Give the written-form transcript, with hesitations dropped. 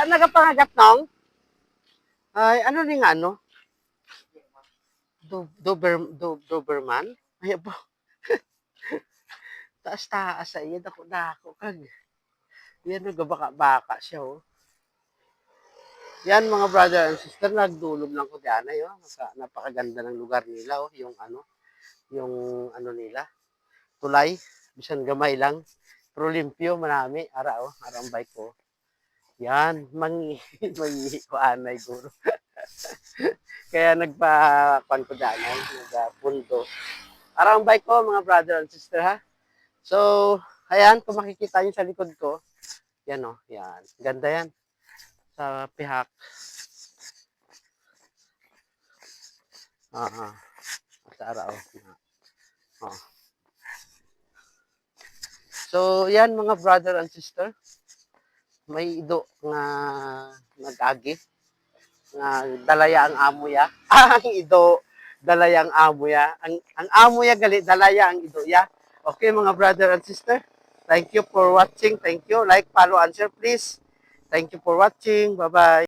nagapangagat nong? Ay, ano ni nga, ano? Doberman? Ay, po. Taas-taas sa iya. Dako-dako kag. Yan, nagabaka-baka siya, oh. Yan, mga brother and sister, nagdulog lang ko diyan, oh. Napakaganda ng lugar nila, oh. Yung ano nila, tulay. Bisan gamay lang. Pero limpyo, marami. Ara ang bike ko. Yan, mangihi ko anay, guro. Kaya nagpa-pan ko dyan, nagpundo. Ara ang bike ko, mga brother and sister, ha. So, ayan, kung makikita niyo sa likod ko, yan, oh, yan. Ganda yan. Sa pihak. Sa araw. Oh. So, yan, mga brother and sister. May ido nga nag-agi. Nga dalaya ang amo ya. Ang ido, dalaya ang amo ya. Ang amo ya gali, dalaya ang ido ya. Okay, mga brother and sister. Thank you for watching. Thank you. Like, follow, and share, please. Thank you for watching. Bye-bye.